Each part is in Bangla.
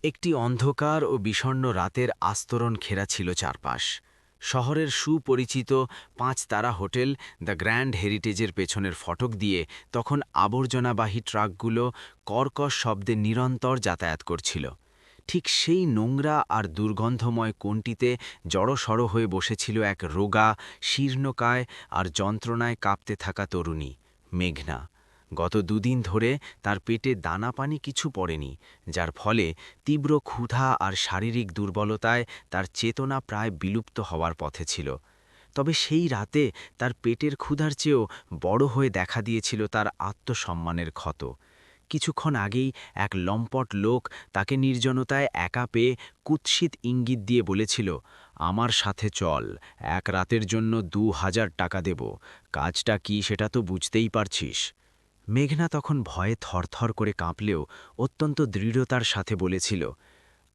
একটি অন্ধকার ও বিষণ্ণ রাতের আস্তরণ ঘেরা ছিল চারপাশ। শহরের সুপরিচিত ৫ তারা হোটেল দ্য গ্র্যান্ড হেরিটেজের পেছনের ফটক দিয়ে তখন আবর্জনাবাহী ট্রাকগুলো কর্কশ শব্দে নিরন্তর যাতায়াত করছিল। ঠিক সেই নোংরা আর দুর্গন্ধময় কোণটিতে জড়সড় হয়ে বসেছিল এক রোগা, শীর্ণকায় আর যন্ত্রণায় কাঁপতে থাকা তরুণী, মেঘনা। গত দুদিন ধরে তার পেটে দানা পানি কিছু পড়েনি, যার ফলে তীব্র ক্ষুধা আর শারীরিক দুর্বলতায় তার চেতনা প্রায় বিলুপ্ত হওয়ার পথে ছিল। তবে সেই রাতে তার পেটের ক্ষুধার চেয়েও বড় হয়ে দেখা দিয়েছিল তার আত্মসম্মানের ক্ষত। কিছুক্ষণ আগেই এক লম্পট লোক তাকে নির্জনতায় একা পেয়ে কুৎসিত ইঙ্গিত দিয়ে বলেছিল, আমার সাথে চল, ১ রাতের জন্য ২,০০০ টাকা দেব। কাজটা কি সেটা তো বুঝতেই পারছিস। মেঘনা তখন ভয়ে থরথর করে কাঁপলেও অত্যন্ত দৃঢ়তার সাথে বলেছিল,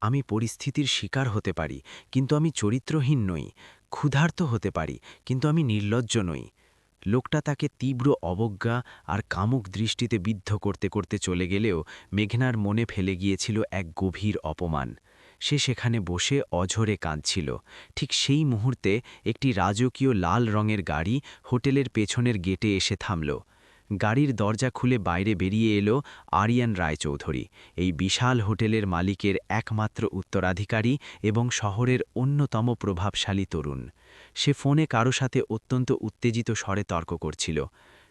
আমি পরিস্থিতির শিকার হতে পারি, কিন্তু আমি চরিত্রহীন নই। ক্ষুধার্ত হতে পারি, কিন্তু আমি নির্লজ্জ নই। লোকটা তাকে তীব্র অবজ্ঞা আর কামুক দৃষ্টিতে বিদ্ধ করতে করতে চলে গেলেও মেঘনার মনে ফেলে গিয়েছিল এক গভীর অপমান। সে সেখানে বসে অঝরে কাঁদছিল। ঠিক সেই মুহূর্তে একটি রাজকীয় লাল রঙের গাড়ি হোটেলের পেছনের গেটে এসে থামল। গাড়ির দরজা খুলে বাইরে বেরিয়ে এলো আরিয়ান রায়চৌধুরী, এই বিশাল হোটেলের মালিকের একমাত্র উত্তরাধিকারী এবং শহরের অন্যতম প্রভাবশালী তরুণ। সে ফোনে কারো সাথে অত্যন্ত উত্তেজিত স্বরে তর্ক করছিল।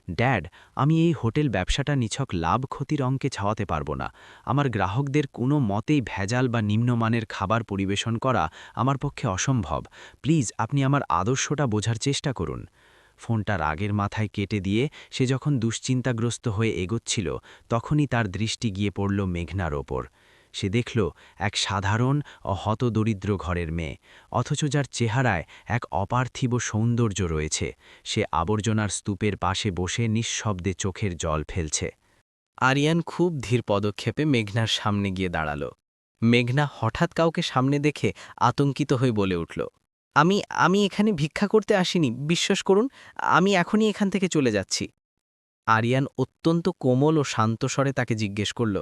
ড্যাড, আমি এই হোটেল ব্যবসাটা নিছক লাভ ক্ষতির অঙ্কে ছাওয়াতে পারবো না। আমার গ্রাহকদের কোনো মতেই ভেজাল বা নিম্নমানের খাবার পরিবেশন করা আমার পক্ষে অসম্ভব। প্লিজ আপনি আমার আদর্শটা বোঝার চেষ্টা করুন। ফোনটা রাগের মাথায় কেটে দিয়ে সে যখন দুশ্চিন্তাগ্রস্ত হয়ে এগোচ্ছিল, তখনই তার দৃষ্টি গিয়ে পড়ল মেঘনার ওপর। সে দেখল এক সাধারণ ও হতদরিদ্র ঘরের মেয়ে, অথচ যার চেহারায় এক অপার্থিব সৌন্দর্য রয়েছে। সে আবর্জনার স্তূপের পাশে বসে নিঃশব্দে চোখের জল ফেলছে। আরিয়ান খুব ধীর পদক্ষেপে মেঘনার সামনে গিয়ে দাঁড়াল। মেঘনা হঠাৎ কাউকে সামনে দেখে আতঙ্কিত হয়ে বলে উঠল, আমি আমি এখানে ভিক্ষা করতে আসিনি, বিশ্বাস করুন। আমি এখনই এখান থেকে চলে যাচ্ছি। আরিয়ান অত্যন্ত কোমল ও শান্ত স্বরে তাকে জিজ্ঞেস করল,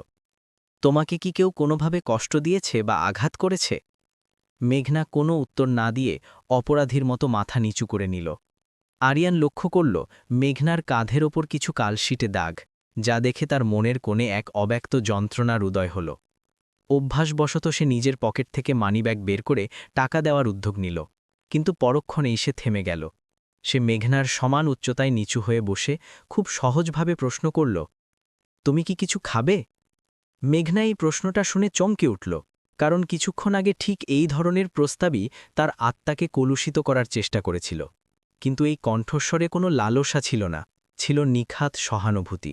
তোমাকে কি কেউ কোনোভাবে কষ্ট দিয়েছে বা আঘাত করেছে? মেঘনা কোনো উত্তর না দিয়ে অপরাধীর মতো মাথা নিচু করে নিল। আরিয়ান লক্ষ্য করল মেঘনার কাঁধের ওপর কিছু কালশিটে দাগ, যা দেখে তার মনের কোণে এক অব্যক্ত যন্ত্রণার উদয় হল। অভ্যাসবশত সে নিজের পকেট থেকে মানিব্যাগ বের করে টাকা দেওয়ার উদ্যোগ নিল, কিন্তু পরক্ষণেই সে থেমে গেল। সে মেঘনার সমান উচ্চতায় নিচু হয়ে বসে খুব সহজভাবে প্রশ্ন করল, তুমি কি কিছু খাবে? মেঘনা এই প্রশ্নটা শুনে চমকে উঠল, কারণ কিছুক্ষণ আগে ঠিক এই ধরনের প্রস্তাবই তার আত্মাকে কলুষিত করার চেষ্টা করেছিল। কিন্তু এই কণ্ঠস্বরে কোনো লালসা ছিল না, ছিল নিখাত সহানুভূতি।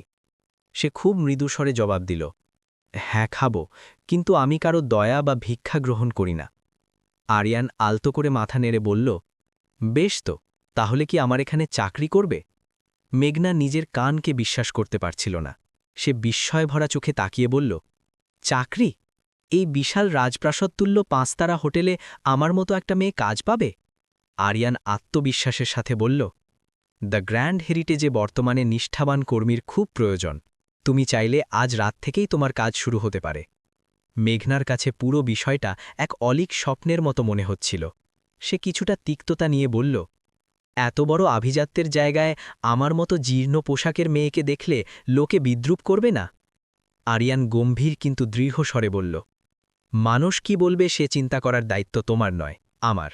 সে খুব মৃদুস্বরে জবাব দিল, হ্যাঁ খাব, কিন্তু আমি কারো দয়া বা ভিক্ষা গ্রহণ করি না। আরিয়ান আলতো করে মাথা নেড়ে বলল, বেশ তো, তাহলে কি আমার এখানে চাকরি করবে? মেঘনা নিজের কানকে বিশ্বাস করতে পারছিল না। সে বিস্ময় ভরা চোখে তাকিয়ে বলল, চাকরি? এই বিশাল রাজপ্রাসাদতুল্য ৫ তারা হোটেলে আমার মতো একটা মেয়ে কাজ পাবে? আরিয়ান আত্মবিশ্বাসের সাথে বলল, দ্য গ্র্যান্ড হেরিটেজে বর্তমানে নিষ্ঠাবান কর্মীর খুব প্রয়োজন। তুমি চাইলে আজ রাত থেকেই তোমার কাজ শুরু হতে পারে। মেঘনার কাছে পুরো বিষয়টা এক অলীক স্বপ্নের মতো মনে হচ্ছিল। সে কিছুটা তিক্ততা নিয়ে বলল, এত বড় আভিজাত্যের জায়গায় আমার মতো জীর্ণ পোশাকের মেয়েকে দেখলে লোকে বিদ্রুপ করবে না? আরিয়ান গম্ভীর কিন্তু দৃঢ় স্বরে বলল, মানুষ কি বলবে সে চিন্তা করার দায়িত্ব তোমার নয়, আমার।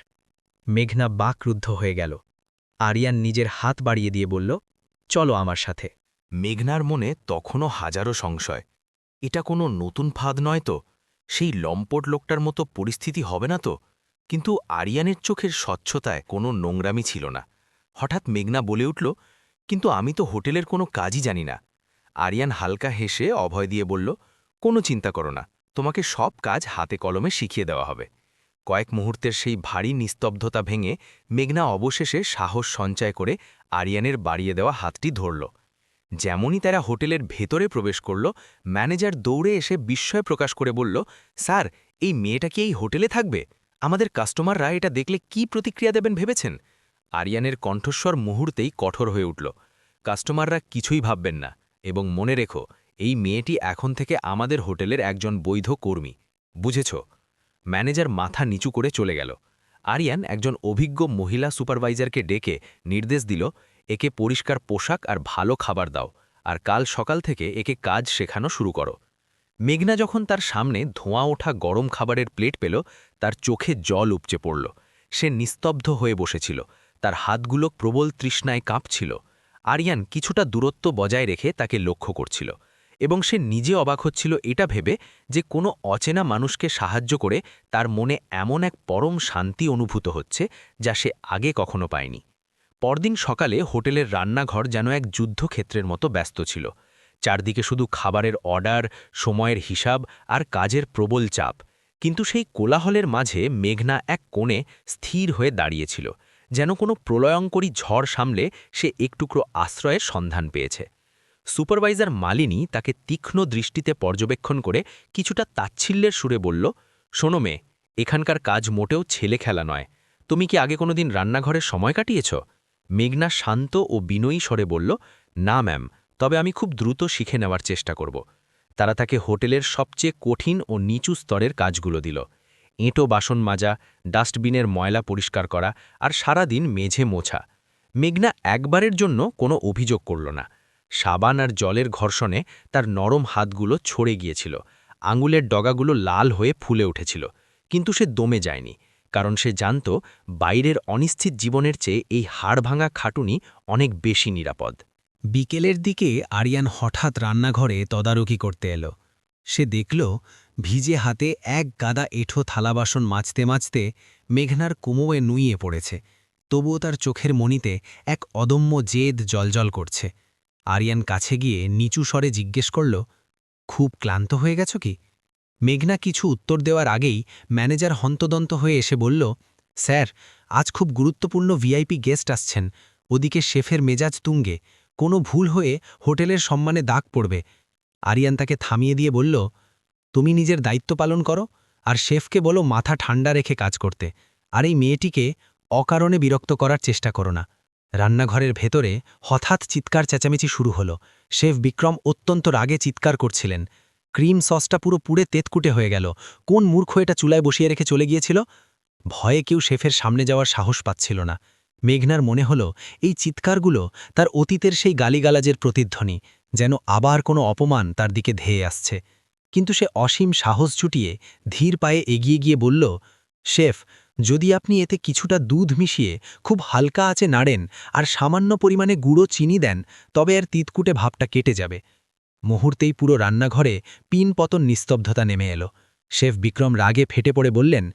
মেঘনা বাকরুদ্ধ হয়ে গেল। আরিয়ান নিজের হাত বাড়িয়ে দিয়ে বলল, চলো আমার সাথে। মেঘনার মনে তখনও হাজারো সংশয়। এটা কোনো নতুন ফাঁদ নয় তো? সেই লম্পট লোকটার মতো পরিস্থিতি হবে না তো? কিন্তু আরিয়ানের চোখের স্বচ্ছতায় কোনো নোংরামি ছিল না। হঠাৎ মেঘনা বলে উঠল, কিন্তু আমি তো হোটেলের কোনো কাজই জানি না। আরিয়ান হালকা হেসে অভয় দিয়ে বলল, কোনো চিন্তা করো না, তোমাকে সব কাজ হাতে কলমে শিখিয়ে দেওয়া হবে। কয়েক মুহূর্তের সেই ভারী নিস্তব্ধতা ভেঙে মেঘনা অবশেষে সাহস সঞ্চয় করে আরিয়ানের বাড়িয়ে দেওয়া হাতটি ধরল। যেমনই তারা হোটেলের ভেতরে প্রবেশ করল, ম্যানেজার দৌড়ে এসে বিস্ময় প্রকাশ করে বলল, স্যার, এই মেয়েটা কি এই হোটেলে থাকবে? আমাদের কাস্টমাররা এটা দেখলে কি প্রতিক্রিয়া দেবেন ভেবেছেন? আরিয়ানের কণ্ঠস্বর মুহূর্তেই কঠোর হয়ে উঠল, কাস্টমাররা কিছুই ভাববেন না, এবং মনে রেখো, এই মেয়েটি এখন থেকে আমাদের হোটেলের একজন বৈধ কর্মী। বুঝেছ। ম্যানেজার মাথা নিচু করে চলে গেল। আরিয়ান একজন অভিজ্ঞ মহিলা সুপারভাইজারকে ডেকে নির্দেশ দিল, একে পরিষ্কার পোশাক আর ভালো খাবার দাও, আর কাল সকাল থেকে একে কাজ শেখানো শুরু করো। মেঘনা যখন তার সামনে ধোঁয়া ওঠা গরম খাবারের প্লেট পেল, তার চোখে জল উপচে পড়ল। সে নিস্তব্ধ হয়ে বসেছিল, তার হাতগুলো প্রবল তৃষ্ণায় কাঁপছিল। আরিয়ান কিছুটা দূরত্ব বজায় রেখে তাকে লক্ষ্য করছিল, এবং সে নিজে অবাক হচ্ছিল এটা ভেবে যে কোনো অচেনা মানুষকে সাহায্য করে তার মনে এমন এক পরম শান্তি অনুভূত হচ্ছে যা সে আগে কখনো পায়নি। পরদিন সকালে হোটেলের রান্নাঘর যেন এক যুদ্ধক্ষেত্রের মতো ব্যস্ত ছিল। চারদিকে শুধু খাবারের অর্ডার, সময়ের হিসাব আর কাজের প্রবল চাপ। কিন্তু সেই কোলাহলের মাঝে মেঘনা এক কোণে স্থির হয়ে দাঁড়িয়েছিল, যেন কোনো প্রলয়ঙ্করী ঝড় সামলে সে একটুকরো আশ্রয়ের সন্ধান পেয়েছে। সুপারভাইজার মালিনী তাকে তীক্ষ্ণ দৃষ্টিতে পর্যবেক্ষণ করে কিছুটা তাচ্ছিল্যের সুরে বলল, শোনো মেয়ে, এখানকার কাজ মোটেও ছেলে খেলা নয়। তুমি কি আগে কোনোদিন রান্নাঘরে সময় কাটিয়েছ? মেঘনা শান্ত ও বিনয়ী স্বরে বলল, না ম্যাম, তবে আমি খুব দ্রুত শিখে নেওয়ার চেষ্টা করব। তারা তাকে হোটেলের সবচেয়ে কঠিন ও নিচু স্তরের কাজগুলো দিল। এঁটো বাসন মাজা, ডাস্টবিনের ময়লা পরিষ্কার করা আর সারাদিন মেঝে মোছা। মেঘনা একবারের জন্য কোনো অভিযোগ করল না। সাবান আর জলের ঘর্ষণে তার নরম হাতগুলো ছড়ে গিয়েছিল, আঙুলের ডগাগুলো লাল হয়ে ফুলে উঠেছিল। কিন্তু সে দমে যায়নি, কারণ সে জানত বাইরের অনিশ্চিত জীবনের চেয়ে এই হাড়ভাঙা খাটুনি অনেক বেশি নিরাপদ। বিকেলের দিকে আরিয়ান হঠাৎ রান্নাঘরে তদারকি করতে এলো। সে দেখল ভিজে হাতে এক গাদা এঁঠো থালাবাসন মাজতে মাজতে মেঘনার কোমরে নুইয়ে পড়েছে, তবুও তার চোখের মণিতে এক অদম্য জেদ জলজল করছে। আরিয়ান কাছে গিয়ে নিচু স্বরে জিজ্ঞেস করল, খুব ক্লান্ত হয়ে গেছ কি? মেঘনা কিছু উত্তর দেওয়ার আগেই ম্যানেজার হন্তদন্ত হয়ে এসে বলল, স্যার, আজ খুব গুরুত্বপূর্ণ ভিআইপি গেস্ট আসছেন। ওদিকে শেফের মেজাজ তুঙ্গে, কোনো ভুল হয়ে হোটেলের সম্মানে দাগ পড়বে। আরিয়ান তাকে থামিয়ে দিয়ে বলল, তুমি নিজের দায়িত্ব পালন করো, আর শেফকে বলো মাথা ঠান্ডা রেখে কাজ করতে, আর এই মেয়েটিকে অকারণে বিরক্ত করার চেষ্টা করো না। রান্নাঘরের ভেতরে হঠাৎ চিৎকার চেঁচামেচি শুরু হলো। শেফ বিক্রম অত্যন্ত রাগে চিৎকার করছিলেন। ক্রিম সসটা পুরো পুড়ে তেতকুটে হয়ে গেল। কোন মূর্খ এটা চুলায় বসিয়ে রেখে চলে গিয়েছিল? ভয়ে কেউ শেফের সামনে যাওয়ার সাহস পাচ্ছিল না। মেঘনার মনে হলো এই চিৎকারগুলো তার অতীতের সেই গালিগালাজের প্রতিধ্বনি, যেন আবার কোনো অপমান তার দিকে ধেয়ে আসছে। কিন্তু সে অসীম সাহস জুটিয়ে ধীর পায়ে এগিয়ে গিয়ে বলল, শেফ, যদি আপনি এতে কিছুটা দুধ মিশিয়ে খুব হালকা আঁচে নাড়েন আর সামান্য পরিমাণে গুঁড়ো চিনি দেন, তবে এর তিতকুটে ভাবটা কেটে যাবে। মুহূর্তেই পুরো রান্নাঘরে পিনপতন নিস্তব্ধতা নেমে এলো। শেফ বিক্রম রাগে ফেটে পড়ে বললেন,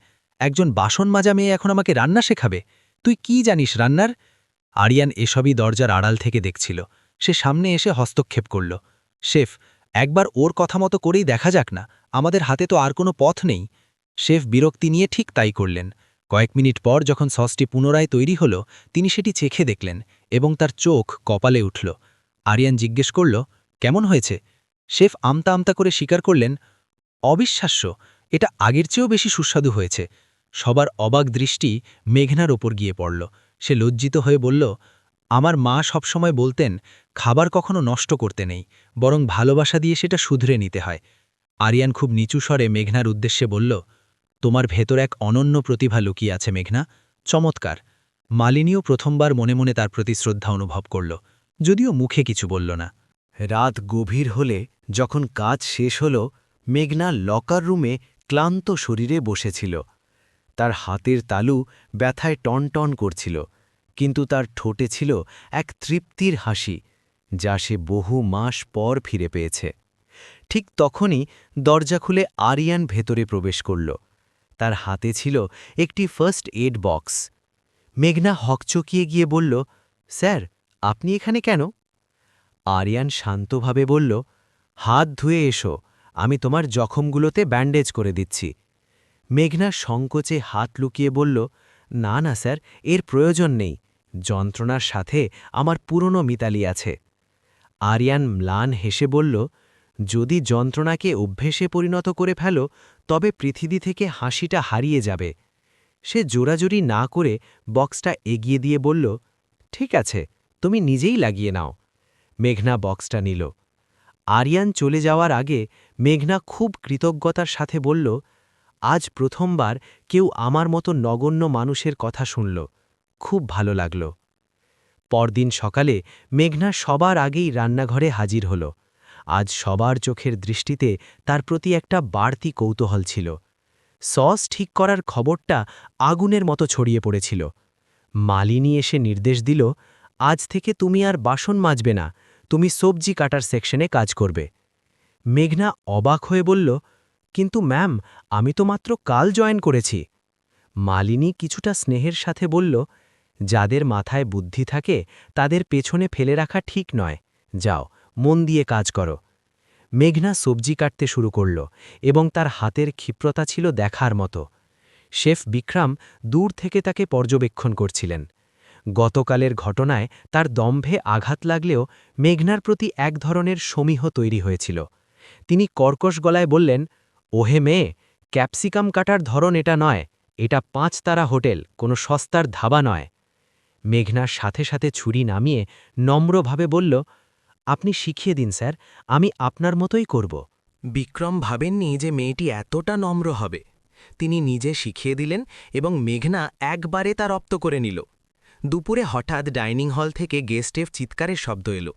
একজন বাসন মাজা মেয়ে এখন আমাকে রান্না শেখাবে? তুই কি জানিস রান্নার? আরিয়ান এসবই দরজার আড়াল থেকে দেখছিল। সে সামনে এসে হস্তক্ষেপ করল, শেফ, একবার ওর কথা মতো করেই দেখা যাক না, আমাদের হাতে তো আর কোনো পথ নেই। শেফ বিরক্তি নিয়ে ঠিক তাই করলেন। কয়েক মিনিট পর যখন সসটি পুনরায় তৈরি হল, তিনি সেটি চেখে দেখলেন এবং তার চোখ কপালে উঠল। আরিয়ান জিজ্ঞেস করল, কেমন হয়েছে? শেফ আমতা আমতা করে স্বীকার করলেন, অবিশ্বাস্য, এটা আগের চেয়েও বেশি সুস্বাদু হয়েছে। সবার অবাক দৃষ্টি মেঘনার ওপর গিয়ে পড়ল। সে লজ্জিত হয়ে বলল, আমার মা সবসময় বলতেন, খাবার কখনো নষ্ট করতে নেই, বরং ভালোবাসা দিয়ে সেটা শুধরে নিতে হয়। আরিয়ান খুব নিচু স্বরে মেঘনার উদ্দেশ্যে বলল, তোমার ভেতর এক অনন্য প্রতিভা লুকিয়ে আছে মেঘনা, চমৎকার। মালিনীও প্রথমবার মনে মনে তার প্রতি শ্রদ্ধা অনুভব করল, যদিও মুখে কিছু বলল না। রাত গভীর হলে যখন কাজ শেষ হল, মেঘনা লকার রুমে ক্লান্ত শরীরে বসেছিল। তার হাতের তালু ব্যথায় টনটন করছিল, কিন্তু তার ঠোঁটে ছিল এক তৃপ্তির হাসি, যা সে বহু মাস পর ফিরে পেয়েছে। ঠিক তখনই দরজা খুলে আরিয়ান ভেতরে প্রবেশ করল। তার হাতে ছিল একটি ফার্স্ট এড বক্স। মেঘনা হকচকিয়ে গিয়ে বলল, স্যার, আপনি এখানে কেন? আরিয়ান শান্তভাবে বলল, হাত ধুয়ে এসো, আমি তোমার জখমগুলোতে ব্যান্ডেজ করে দিচ্ছি। মেঘনা সংকোচে হাত লুকিয়ে বলল, না না স্যার, এর প্রয়োজন নেই, যন্ত্রণার সাথে আমার পুরনো মিতালি আছে। আরিয়ান ম্লান হেসে বলল, যদি যন্ত্রণাকে অভ্যেসে পরিণত করে ফেলো, তবে পৃথিবী থেকে হাসিটা হারিয়ে যাবে। সে জোরাজুরি না করে বক্সটা এগিয়ে দিয়ে বলল, ঠিক আছে, তুমি নিজেই লাগিয়ে নাও। মেঘনা বক্সটা নিল। আরিয়ান চলে যাওয়ার আগে মেঘনা খুব কৃতজ্ঞতার সাথে বলল, আজ প্রথমবার কেউ আমার মতো নগণ্য মানুষের কথা শুনল। খুব ভালো লাগল। পরদিন সকালে মেঘনা সবার আগেই রান্নাঘরে হাজির হল। আজ সবার চোখের দৃষ্টিতে তার প্রতি একটা বাড়তি কৌতূহল ছিল। সস ঠিক করার খবরটা আগুনের মতো ছড়িয়ে পড়েছিল। মালিনী এসে নির্দেশ দিল, আজ থেকে তুমি আর বাসন মাজবে না, তুমি সবজি কাটার সেকশনে কাজ করবে। মেঘনা অবাক হয়ে বলল, কিন্তু ম্যাম, আমি তো মাত্র কাল জয়েন করেছি। মালিনী কিছুটা স্নেহের সাথে বলল, যাদের মাথায় বুদ্ধি থাকে তাদের পেছনে ফেলে রাখা ঠিক নয়, যাও মন দিয়ে কাজ করো। মেঘনা সবজি কাটতে শুরু করল এবং তার হাতের ক্ষিপ্রতা ছিল দেখার মতো। শেফ বিক্রম দূর থেকে তাকে পর্যবেক্ষণ করছিলেন। গতকালের ঘটনায় তার দম্ভে আঘাত লাগলেও মেঘনার প্রতি এক ধরনের সমীহ তৈরি হয়েছিল। তিনি কর্কশ গলায় বললেন, ওহে মেয়ে, ক্যাপসিকাম কাটার ধরন এটা নয়, এটা 5 তারা হোটেল, কোনো সস্তার ধাবা নয়। মেঘনার সাথে সাথে ছুরি নামিয়ে নম্রভাবে বলল, আপনি শিখিয়ে দিন স্যার, আমি আপনার মতোই করব। বিক্রম ভাবেননি যে মেয়েটি এতটা নম্র হবে। তিনি নিজে শিখিয়ে দিলেন এবং মেঘনা একবারে তা রপ্ত করে নিল। দুপুরে হঠাৎ ডাইনিং হল থেকে গেস্টের চিৎকারের শব্দ এলো।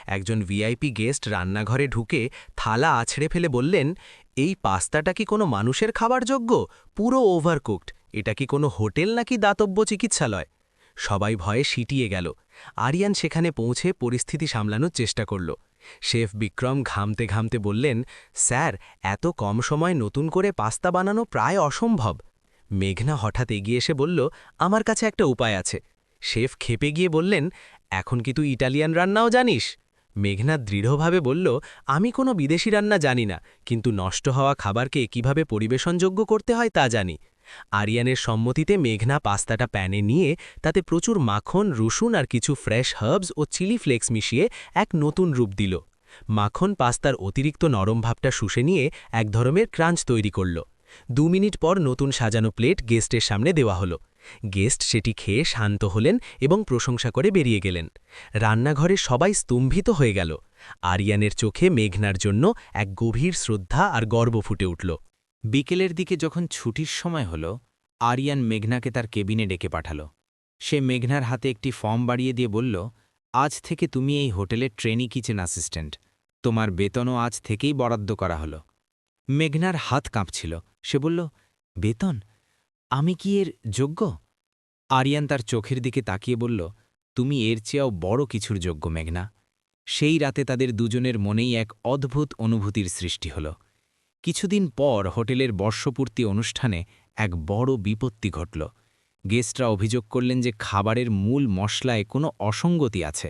একজন ভিআইপি গেস্ট রান্নাঘরে ঢুকে থালা আছড়ে ফেলে বললেন, এই পাস্তাটা কি কোনো মানুষের খাবার যোগ্য? পুরো ওভারকুকড। এটা কি কোনো হোটেল নাকি দাতব্য চিকিৎসালয়? সবাই ভয়ে সিটিয়ে গেল। আরিয়ান সেখানে পৌঁছে পরিস্থিতি সামলানোর চেষ্টা করল। শেফ বিক্রম ঘামতে ঘামতে বললেন, স্যার, এত কম সময় নতুন করে পাস্তা বানানো প্রায় অসম্ভব। মেঘনা হঠাৎ এগিয়ে এসে বলল, আমার কাছে একটা উপায় আছে। শেফ ক্ষেপে গিয়ে বললেন, এখন কি তুই ইটালিয়ান রান্নাও জানিস? মেঘনা দৃঢ়ভাবে বলল, আমি কোনো বিদেশি রান্না জানি না, কিন্তু নষ্ট হওয়া খাবারকে কিভাবে পরিবেশনযোগ্য করতে হয় তা জানি। আরিয়ানের সম্মতিতে মেঘনা পাস্তাটা প্যানে নিয়ে তাতে প্রচুর মাখন, রসুন আর কিছু ফ্রেশ হার্বস ও চিলি ফ্লেক্স মিশিয়ে এক নতুন রূপ দিল। মাখন পাস্তার অতিরিক্ত নরম ভাবটা শুষে নিয়ে এক ধরনের ক্রাঞ্চ তৈরি করল। 2 মিনিট পর নতুন সাজানো প্লেট গেস্টের সামনে দেওয়া হলো। গেস্ট সেটি খেয়ে শান্ত হলেন এবং প্রশংসা করে বেরিয়ে গেলেন। রান্নাঘরে সবাই স্তম্ভিত হয়ে গেল। আরিয়ানের চোখে মেঘনার জন্য এক গভীর শ্রদ্ধা আর গর্ব ফুটে উঠল। বিকেলের দিকে যখন ছুটির সময় হল, আরিয়ান মেঘনাকে তার কেবিনে ডেকে পাঠাল। সে মেঘনার হাতে একটি ফর্ম বাড়িয়ে দিয়ে বলল, আজ থেকে তুমি এই হোটেলের ট্রেনি কিচেন অ্যাসিস্ট্যান্ট। তোমার বেতনও আজ থেকেই বরাদ্দ করা হলো। মেঘনার হাত কাঁপছিল। সে বলল, বেতন? আমি কি এর যোগ্য? আরিয়ান তার চোখের দিকে তাকিয়ে বলল, তুমি এর চেয়েও বড় কিছুর যোগ্য মেঘনা। সেই রাতে তাদের দুজনের মনেই এক অদ্ভুত অনুভূতির সৃষ্টি হল। কিছুদিন পর হোটেলের বর্ষপূর্তি অনুষ্ঠানে এক বড় বিপত্তি ঘটল। গেস্টরা অভিযোগ করলেন যে খাবারের মূল মশলায় কোনো অসঙ্গতি আছে।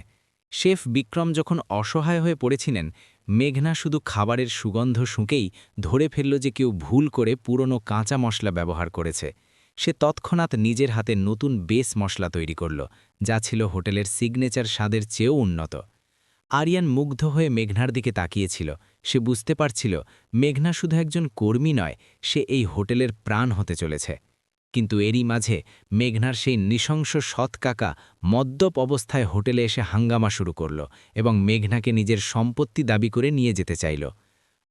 শেফ বিক্রম যখন অসহায় হয়ে পড়েছিলেন, মেঘনা শুধু খাবারের সুগন্ধ শুঁকেই ধরে ফেলল যে কেউ ভুল করে পুরনো কাঁচা মশলা ব্যবহার করেছে। সে তৎক্ষণাৎ নিজের হাতে নতুন বেস মশলা তৈরি করল, যা ছিল হোটেলের সিগনেচার স্বাদের চেয়েও উন্নত। আরিয়ান মুগ্ধ হয়ে মেঘনার দিকে তাকিয়েছিল। সে বুঝতে পারছিল মেঘনা শুধু একজন কর্মী নয়, সে এই হোটেলের প্রাণ হতে চলেছে। কিন্তু এরই মাঝে মেঘনার সেই নৃশংস সৎ কাকা মদ্যপ অবস্থায় হোটেলে এসে হাঙ্গামা শুরু করল এবং মেঘনাকে নিজের সম্পত্তি দাবি করে নিয়ে যেতে চাইল।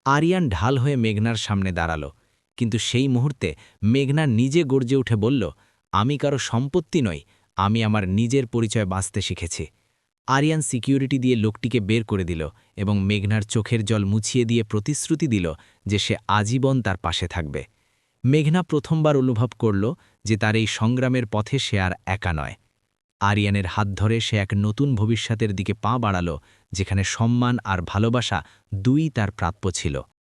আরিয়ান ঢাল হয়ে মেঘনার সামনে দাঁড়াল, কিন্তু সেই মুহূর্তে মেঘনা নিজে গর্জে উঠে বলল, আমি কারো সম্পত্তি নই, আমি আমার নিজের পরিচয় বাঁচতে শিখেছি। আরিয়ান সিকিউরিটি দিয়ে লোকটিকে বের করে দিল এবং মেঘনার চোখের জল মুছিয়ে দিয়ে প্রতিশ্রুতি দিল যে সে আজীবন তার পাশে থাকবে। মেঘনা প্রথমবার অনুভব করল যে তার এই সংগ্রামের পথে সে আর একা নয়। আরিয়ানের হাত ধরে সে এক নতুন ভবিষ্যতের দিকে পা বাড়াল, যেখানে সম্মান আর ভালোবাসা দুই তার প্রাপ্য ছিল।